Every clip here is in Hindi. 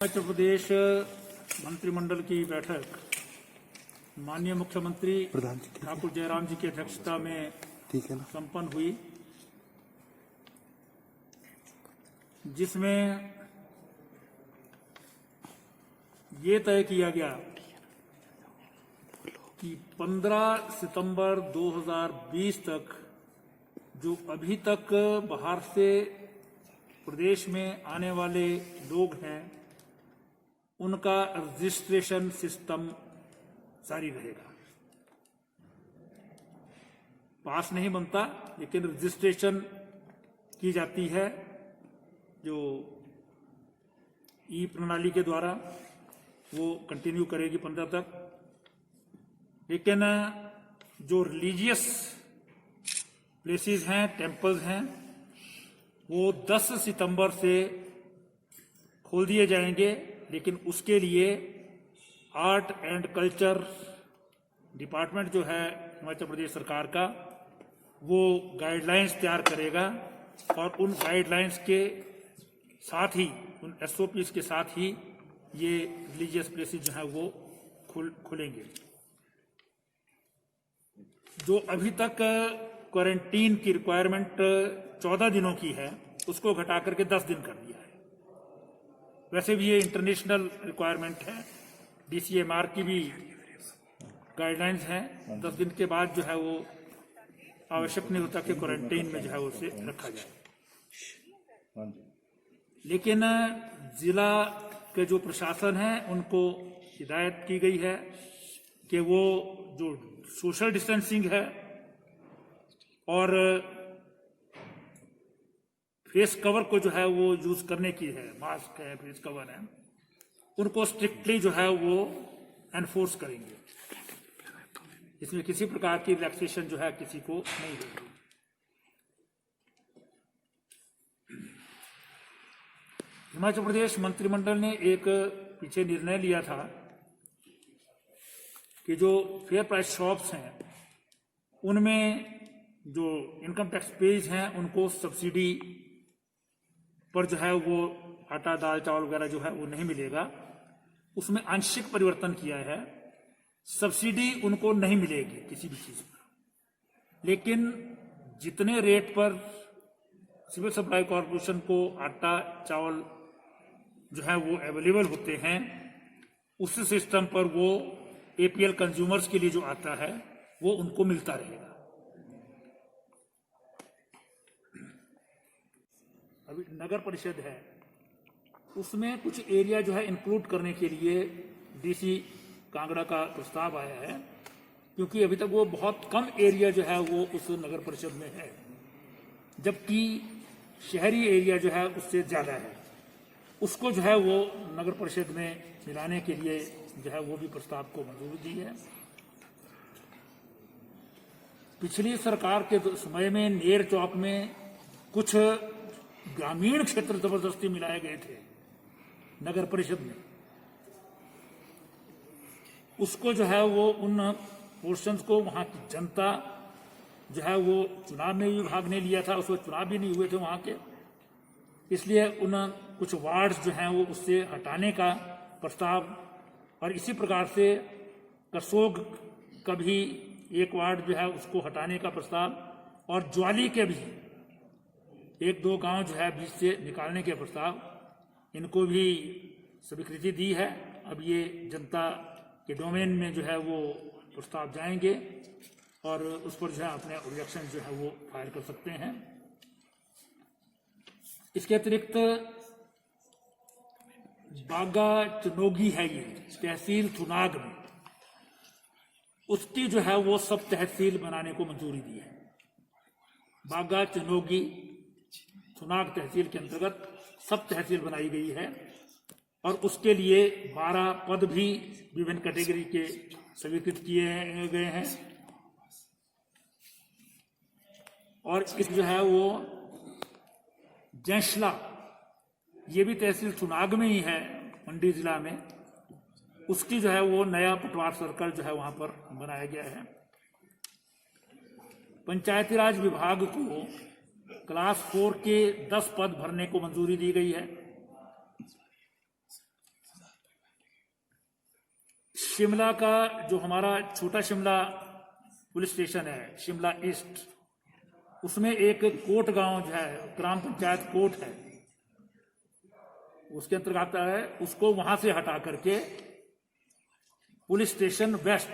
हिमाचल प्रदेश मंत्रिमंडल की बैठक माननीय मुख्यमंत्री ठाकुर जयराम जी की अध्यक्षता में संपन्न हुई, जिसमें ये तय किया गया कि 15 सितंबर 2020 तक जो अभी तक बाहर से प्रदेश में आने वाले लोग हैं, उनका रजिस्ट्रेशन सिस्टम जारी रहेगा। पास नहीं बनता, लेकिन रजिस्ट्रेशन की जाती है जो ई प्रणाली के द्वारा, वो कंटिन्यू करेगी 15 तक। लेकिन जो रिलीजियस प्लेसेस हैं, टेम्पल्स हैं, वो 10 सितंबर से खोल दिए जाएंगे, लेकिन उसके लिए आर्ट एंड कल्चर डिपार्टमेंट जो है हिमाचल प्रदेश सरकार का, वो गाइडलाइंस तैयार करेगा और उन गाइडलाइंस के साथ ही, उन एसओपीज के साथ ही ये रिलीजियस प्लेसेस जो है वो खुलेंगे। जो अभी तक क्वारंटीन की रिक्वायरमेंट 14 दिनों की है, उसको घटा करके 10 दिन कर दिया है। वैसे भी ये इंटरनेशनल रिक्वायरमेंट है, डीसीएमआर की भी गाइडलाइंस हैं। 10 दिन के बाद जो है वो आवश्यक नहीं होता कि क्वारंटीन में जो है उसे रखा जाए। लेकिन जिला के जो प्रशासन है, उनको हिदायत की गई है कि वो जो सोशल डिस्टेंसिंग है और फेस कवर को जो है वो यूज करने की है, मास्क है, फेस कवर है, उनको स्ट्रिक्टली जो है वो एनफोर्स करेंगे। इसमें किसी प्रकार की रिलैक्सेशन जो है किसी को नहीं होगी। हिमाचल प्रदेश मंत्रिमंडल ने एक पीछे निर्णय लिया था कि जो फेयर प्राइस शॉप्स हैं, उनमें जो इनकम टैक्स पेज हैं, उनको सब्सिडी पर जो है वो आटा, दाल, चावल वगैरह जो है वो नहीं मिलेगा। उसमें आंशिक परिवर्तन किया है। सब्सिडी उनको नहीं मिलेगी किसी भी चीज पर, लेकिन जितने रेट पर सिविल सप्लाई कॉर्पोरेशन को आटा, चावल जो है वो अवेलेबल होते हैं, उस सिस्टम पर वो एपीएल कंज्यूमर्स के लिए जो आता है वो उनको मिलता रहेगा। अभी नगर परिषद है, उसमें कुछ एरिया जो है इंक्लूड करने के लिए डीसी कांगड़ा का प्रस्ताव आया है, क्योंकि अभी तक वो बहुत कम एरिया जो है वो उस नगर परिषद में है, जबकि शहरी एरिया जो है उससे ज्यादा है। उसको जो है वो नगर परिषद में मिलाने के लिए जो है वो भी प्रस्ताव को मंजूरी दी है। पिछली सरकार के समय में नेर चौक में कुछ ग्रामीण क्षेत्र जबरदस्ती मिलाए गए थे नगर परिषद में। उसको जो है वो उन पोर्शंस को वहां की जनता जो है वो चुनाव में भी भाग नहीं लिया था, उसमें चुनाव भी नहीं हुए थे वहां के, इसलिए उन कुछ वार्ड्स जो हैं वो उससे हटाने का प्रस्ताव, और इसी प्रकार से करसोग का भी एक वार्ड जो है उसको हटाने का प्रस्ताव, और ज्वाली के भी 1-2 गांव जो है बीच से निकालने के प्रस्ताव, इनको भी स्वीकृति दी है। अब ये जनता के डोमेन में जो है वो प्रस्ताव जाएंगे और उस पर जो है अपने ऑब्जेक्शन जो है वो फाइल कर सकते हैं। इसके अतिरिक्त बागा चनोगी है, ये तहसील थुनाग में, उसकी जो है वो सब तहसील बनाने को मंजूरी दी है। बागा चनोगी थुनाग तहसील के अंतर्गत सब तहसील बनाई गई है, और उसके लिए 12 पद भी विभिन्न कैटेगरी के स्वीकृत किए गए हैं। और इस जो है वो जैसला, ये भी तहसील थुनाग में ही है, मंडी जिला में, उसकी जो है वो नया पटवार सर्कल जो है वहां पर बनाया गया है। पंचायती राज विभाग को क्लास 4 के 10 पद भरने को मंजूरी दी गई है। शिमला का जो हमारा छोटा शिमला पुलिस स्टेशन है, शिमला ईस्ट, उसमें एक कोट गांव जो है, ग्राम पंचायत कोट है, उसके अंतर्गत आता है। उसको वहां से हटा करके पुलिस स्टेशन वेस्ट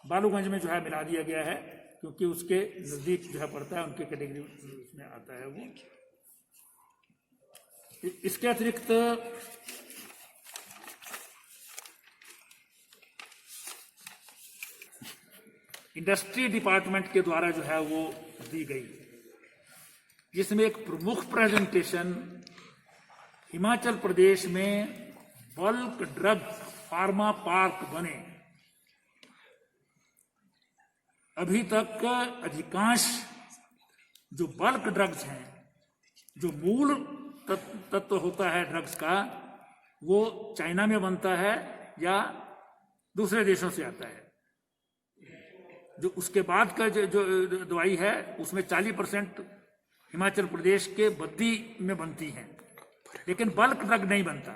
बालूगंज में जो है मिला दिया गया है, क्योंकि उसके नजदीक जो है पड़ता है, उनके कैटेगरी उसमें आता है वो। इसके अतिरिक्त इंडस्ट्री डिपार्टमेंट के द्वारा जो है वो दी गई, जिसमें एक प्रमुख प्रेजेंटेशन हिमाचल प्रदेश में बल्क ड्रग फार्मा पार्क बने। अभी तक अधिकांश जो बल्क ड्रग्स हैं, जो मूल तत्व होता है ड्रग्स का, वो चाइना में बनता है या दूसरे देशों से आता है। जो उसके बाद का जो दवाई है, उसमें 40% हिमाचल प्रदेश के बद्दी में बनती हैं, लेकिन बल्क ड्रग नहीं बनता।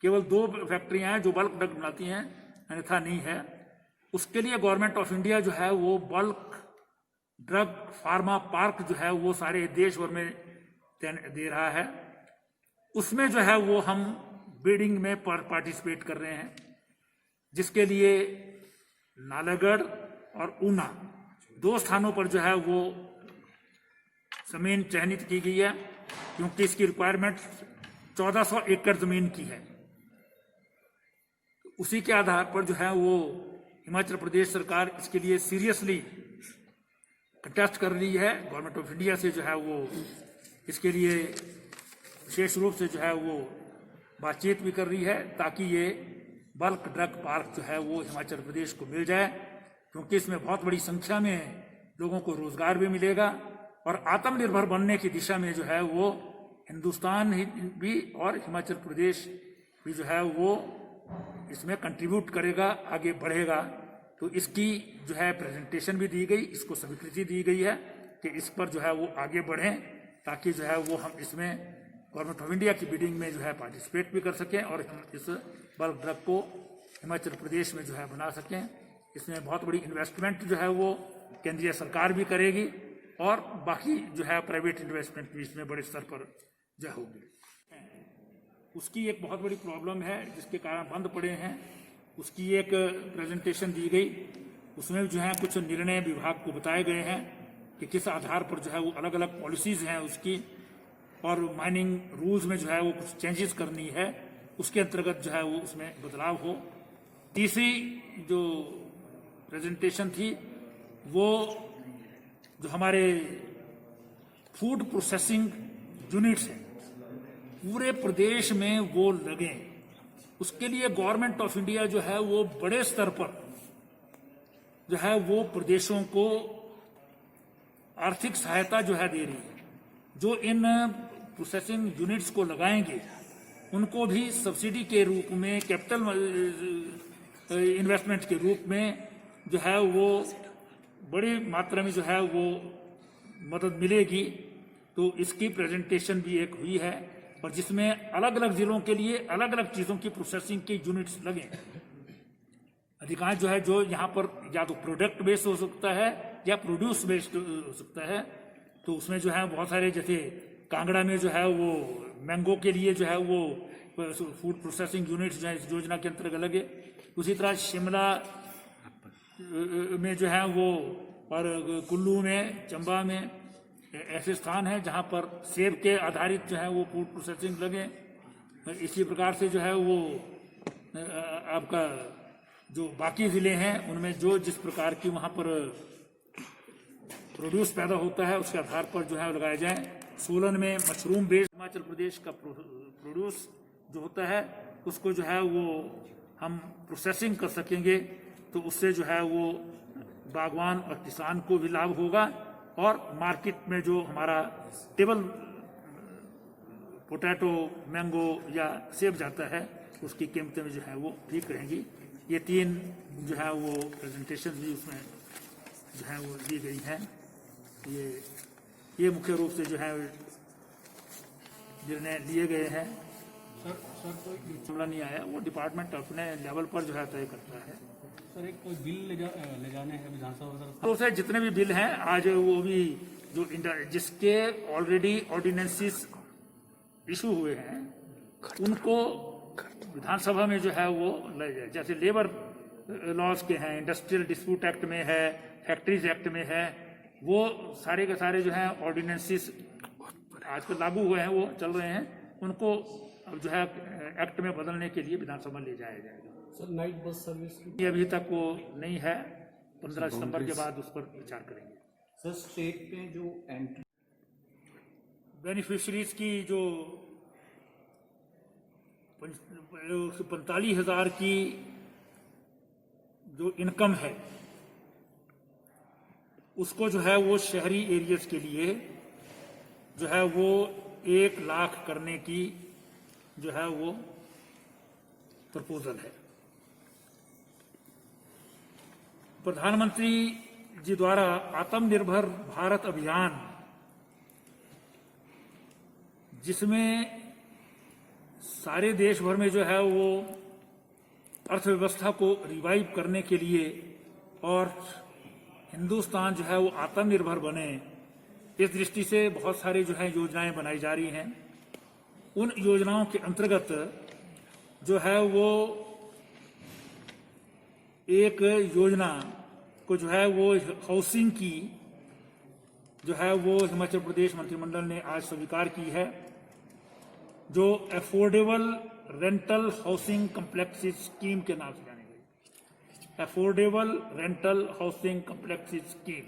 केवल 2 फैक्ट्रियां हैं जो बल्क ड्रग बनाती हैं, अन्यथा नहीं है। उसके लिए गवर्नमेंट ऑफ इंडिया जो है वो बल्क ड्रग फार्मा पार्क जो है वो सारे देश भर में दे रहा है। उसमें जो है वो हम बिडिंग में पार्टिसिपेट कर रहे हैं, जिसके लिए नालागढ़ और ऊना 2 स्थानों पर जो है वो जमीन चयनित की गई है, क्योंकि इसकी रिक्वायरमेंट 1400 एकड़ जमीन की है। उसी के आधार पर जो है वो हिमाचल प्रदेश सरकार इसके लिए सीरियसली कंटेस्ट कर रही है। गवर्नमेंट ऑफ इंडिया से जो है वो इसके लिए विशेष रूप से जो है वो बातचीत भी कर रही है, ताकि ये बल्क ड्रग पार्क जो है वो हिमाचल प्रदेश को मिल जाए, क्योंकि इसमें बहुत बड़ी संख्या में लोगों को रोजगार भी मिलेगा और आत्मनिर्भर बनने की दिशा में जो है वो हिंदुस्तान भी और हिमाचल प्रदेश भी जो है वो इसमें कंट्रीब्यूट करेगा, आगे बढ़ेगा। तो इसकी जो है प्रेजेंटेशन भी दी गई, इसको स्वीकृति दी गई है कि इस पर जो है वो आगे बढ़ें, ताकि जो है वो हम इसमें गवर्नमेंट ऑफ इंडिया की बिडिंग में जो है पार्टिसिपेट भी कर सकें और इस बल्क ड्रग को हिमाचल प्रदेश में जो है बना सकें। इसमें बहुत बड़ी इन्वेस्टमेंट जो है वो केंद्रीय सरकार भी करेगी और बाकी जो है प्राइवेट इन्वेस्टमेंट भी इसमें बड़े स्तर पर जो होगी। उसकी एक बहुत बड़ी प्रॉब्लम है जिसके कारण बंद पड़े हैं, उसकी एक प्रेजेंटेशन दी गई। उसमें जो है कुछ निर्णय विभाग को बताए गए हैं कि किस आधार पर जो है वो अलग अलग पॉलिसीज हैं उसकी, और माइनिंग रूल्स में जो है वो कुछ चेंजेस करनी है, उसके अंतर्गत जो है वो उसमें बदलाव हो। तीसरी जो प्रेजेंटेशन थी वो जो हमारे फूड प्रोसेसिंग यूनिट्स हैं पूरे प्रदेश में वो लगे, उसके लिए गवर्नमेंट ऑफ इंडिया जो है वो बड़े स्तर पर जो है वो प्रदेशों को आर्थिक सहायता जो है दे रही है। जो इन प्रोसेसिंग यूनिट्स को लगाएंगे उनको भी सब्सिडी के रूप में, कैपिटल इन्वेस्टमेंट के रूप में जो है वो बड़ी मात्रा में जो है वो मदद मिलेगी। तो इसकी प्रेजेंटेशन भी एक हुई है, और जिसमें अलग अलग जिलों के लिए अलग अलग चीज़ों की प्रोसेसिंग के यूनिट्स लगे। अधिकांश जो है जो यहाँ पर या तो प्रोडक्ट बेस्ड हो सकता है या प्रोड्यूस बेस्ड हो सकता है। तो उसमें जो है बहुत सारे, जैसे कांगड़ा में जो है वो मैंगो के लिए जो है वो फूड प्रोसेसिंग यूनिट्स जो है इस योजना के अंतर्गत लगे। उसी तरह शिमला में जो है वो, और कुल्लू में, चंबा में ऐसे स्थान हैं जहां पर सेब के आधारित जो है वो फूड प्रोसेसिंग लगे। इसी प्रकार से जो है वो आपका जो बाकी ज़िले हैं उनमें जो जिस प्रकार की वहाँ पर प्रोड्यूस पैदा होता है उसके आधार पर जो है लगाए जाएं। सोलन में मशरूम बेस्ड हिमाचल प्रदेश का प्रोड्यूस जो होता है उसको जो है वो हम प्रोसेसिंग कर सकेंगे, तो उससे जो है वो बागवान और किसान को भी लाभ होगा, और मार्केट में जो हमारा टेबल पोटैटो, मैंगो या सेब जाता है उसकी कीमतें जो है वो ठीक रहेंगी। ये 3 जो है वो प्रेजेंटेशन भी उसमें जो है वो दी गई हैं। ये मुख्य रूप से जो है निर्णय लिए गए हैं। सर कोई मामला नहीं आया, वो डिपार्टमेंट अपने लेवल पर जो है तय करता है। सर एक कोई बिल ले जाने हैं विधानसभा तो उसे जितने भी बिल हैं आज वो भी जो जिसके ऑलरेडी ऑर्डिनेंसेस इशू हुए हैं उनको विधानसभा में जो है वो ले जाए। जैसे लेबर लॉज के हैं, इंडस्ट्रियल डिस्प्यूट एक्ट में है, फैक्ट्रीज एक्ट में है, वो सारे के सारे जो हैं ऑर्डिनेंसेस आजकल लागू हुए हैं, वो चल रहे हैं, उनको अब जो है एक्ट में बदलने के लिए विधानसभा ले जाया जाएगा। सर नाइट बस सर्विस ये अभी तक वो नहीं है, 15 सितंबर के बाद उस पर विचार करेंगे। सर स्टेट में जो एंट्री बेनिफिशरीज की जो 45,000 की जो इनकम है उसको जो है वो शहरी एरियाज के लिए जो है वो 1 लाख करने की जो है वो प्रपोजल है। प्रधानमंत्री जी द्वारा आत्मनिर्भर भारत अभियान, जिसमें सारे देश भर में जो है वो अर्थव्यवस्था को रिवाइव करने के लिए और हिंदुस्तान जो है वो आत्मनिर्भर बने, इस दृष्टि से बहुत सारी जो है योजनाएं बनाई जा रही हैं। उन योजनाओं के अंतर्गत जो है वो एक योजना को जो है वो हाउसिंग की जो है वो हिमाचल प्रदेश मंत्रिमंडल ने आज स्वीकार की है, जो affordable rental housing complex scheme के नाम से जानी गई। Affordable rental housing complex scheme,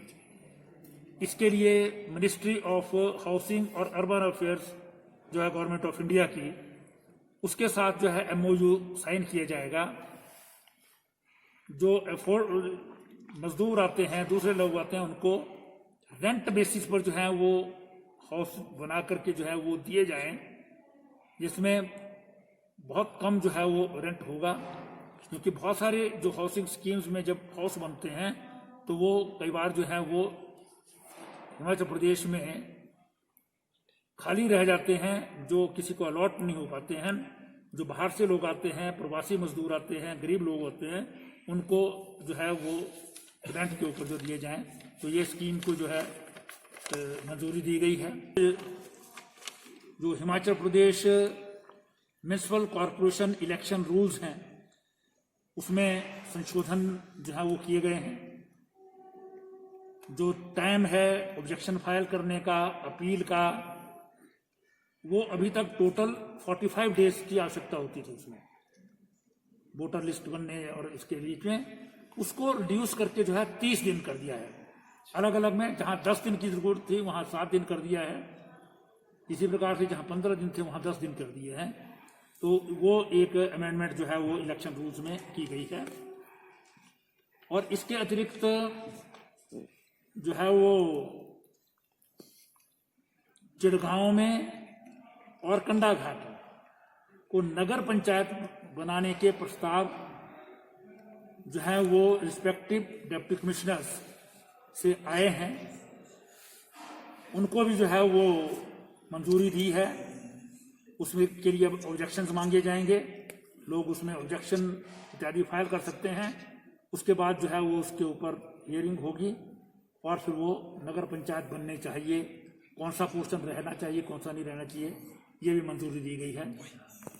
इसके लिए मिनिस्ट्री ऑफ हाउसिंग और अर्बन अफेयर्स जो है गवर्नमेंट ऑफ इंडिया की, उसके साथ जो है MOU साइन किया जाएगा। जो मजदूर आते हैं, दूसरे लोग आते हैं, उनको रेंट बेसिस पर जो है वो हाउस बना करके जो है वो दिए जाएं, जिसमें बहुत कम जो है वो रेंट होगा। क्योंकि बहुत सारे जो हाउसिंग स्कीम्स में जब हाउस बनते हैं तो वो कई बार जो है वो हिमाचल प्रदेश में खाली रह जाते हैं, जो किसी को अलॉट नहीं हो पाते हैं। जो बाहर से लोग आते हैं, प्रवासी मजदूर आते हैं, गरीब लोग होते हैं, उनको जो है वो रेंट के ऊपर जो दिए जाएं, तो ये स्कीम को जो है मंजूरी दी गई है। जो Himachal Pradesh municipal corporation election rules हैं उसमें संशोधन जो है वो किए गए हैं। जो टाइम है ऑब्जेक्शन फाइल करने का, अपील का, वो अभी तक टोटल 45 डेज की आवश्यकता होती थी उसमें, वोटर लिस्ट बनने और इसके बीच में, उसको रिड्यूस करके जो है 30 दिन कर दिया है। अलग अलग में जहां 10 दिन की जरूरत थी वहां 7 दिन कर दिया है। इसी प्रकार से जहां 15 दिन थे वहां 10 दिन कर दिए हैं। तो वो एक अमेंडमेंट जो है वो इलेक्शन रूल्स में की गई है। और इसके अतिरिक्त जो है वो चिड़गांव में और कंडाघाट को नगर पंचायत बनाने के प्रस्ताव जो है वो रिस्पेक्टिव डिप्टी कमिश्नर्स से आए हैं, उनको भी जो है वो मंजूरी दी है। उसमें के लिए अब ऑब्जेक्शंस मांगे जाएंगे, लोग उसमें ऑब्जेक्शन इत्यादि फाइल कर सकते हैं। उसके बाद जो है वो उसके ऊपर हियरिंग होगी और फिर वो नगर पंचायत बनने चाहिए, कौन सा पोर्शन रहना चाहिए, कौन सा नहीं रहना चाहिए, ये भी मंजूरी दी गई है।